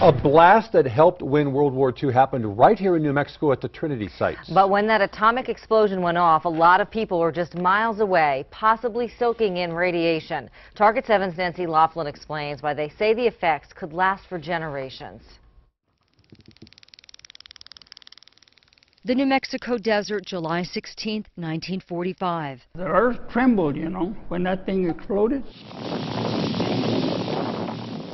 A blast that helped win World War II happened right here in New Mexico at the Trinity site. But when that atomic explosion went off, a lot of people were just miles away, possibly soaking in radiation. Target 7's Nancy Laughlin explains why they say the effects could last for generations. The New Mexico desert, July 16, 1945. The earth trembled, you know, when that thing exploded.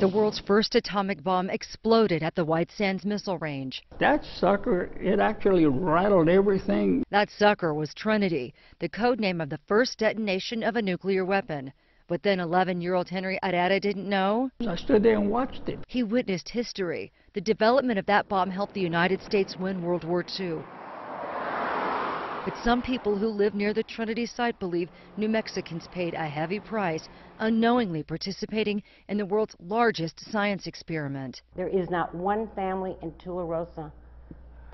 The world's first atomic bomb exploded at the White Sands Missile Range. That sucker, it actually rattled everything. That sucker was Trinity, the code name of the first detonation of a nuclear weapon. But then 11-year-old Henry Arreta didn't know. I stood there and watched it. He witnessed history. The development of that bomb helped the United States win World War II. But some people who live near the Trinity site believe New Mexicans paid a heavy price, unknowingly participating in the world's largest science experiment. There is not one family in Tularosa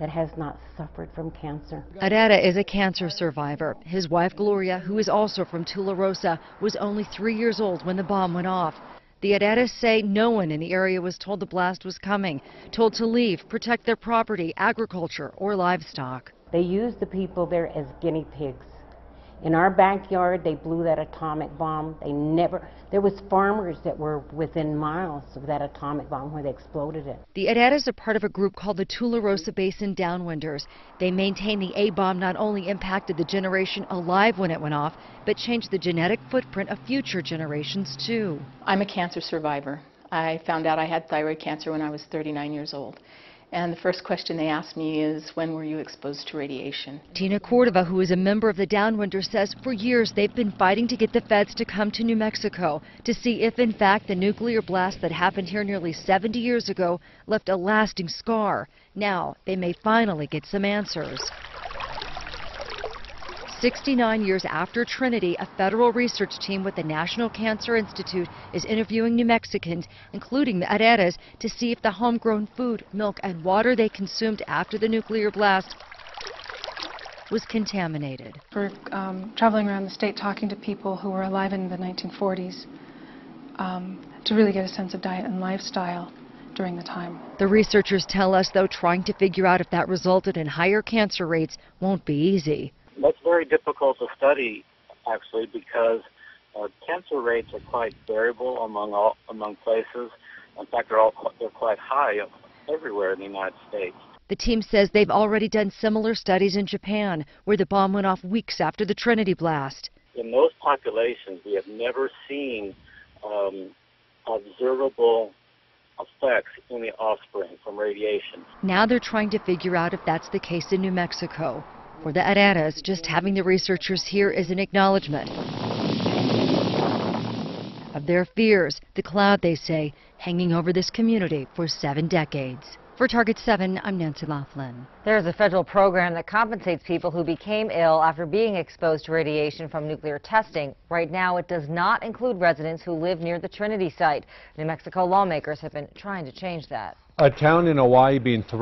that has not suffered from cancer. Arreta is a cancer survivor. His wife, Gloria, who is also from Tularosa, was only 3 years old when the bomb went off. The Arretas say no one in the area was told the blast was coming, told to leave, protect their property, agriculture, or livestock. They used the people there as guinea pigs. In our backyard, they blew that atomic bomb. There was farmers that were within miles of that atomic bomb where they exploded it. The Arretas are part of a group called the Tularosa Basin Downwinders. They maintain the A-bomb not only impacted the generation alive when it went off, but changed the genetic footprint of future generations too. I'm a cancer survivor. I found out I had thyroid cancer when I was 39 years old. And the first question they asked me is, when were you exposed to radiation? Tina Cordova, who is a member of the Downwinders, says for years they've been fighting to get the feds to come to New Mexico to see if, in fact, the nuclear blast that happened here nearly 70 years ago left a lasting scar. Now they may finally get some answers. 69 years after Trinity, a federal research team with the National Cancer Institute is interviewing New Mexicans, including the Arretas, to see if the homegrown food, milk, and water they consumed after the nuclear blast was contaminated. We're traveling around the state talking to people who were alive in the 1940s to really get a sense of diet and lifestyle during the time. The researchers tell us, though, trying to figure out if that resulted in higher cancer rates won't be easy. That's very difficult to study, actually, because cancer rates are quite variable among places. In fact, they're quite high everywhere in the United States. The team says they've already done similar studies in Japan, where the bomb went off weeks after the Trinity blast. In those populations, we have never seen observable effects in the offspring from radiation. Now they're trying to figure out if that's the case in New Mexico. For the Arretas, just having the researchers here is an acknowledgement of their fears, the cloud, they say, hanging over this community for 7 decades. For Target 7, I'm Nancy Laughlin. There is a federal program that compensates people who became ill after being exposed to radiation from nuclear testing. Right now, it does not include residents who live near the Trinity site. New Mexico lawmakers have been trying to change that. A town in Hawaii being threatened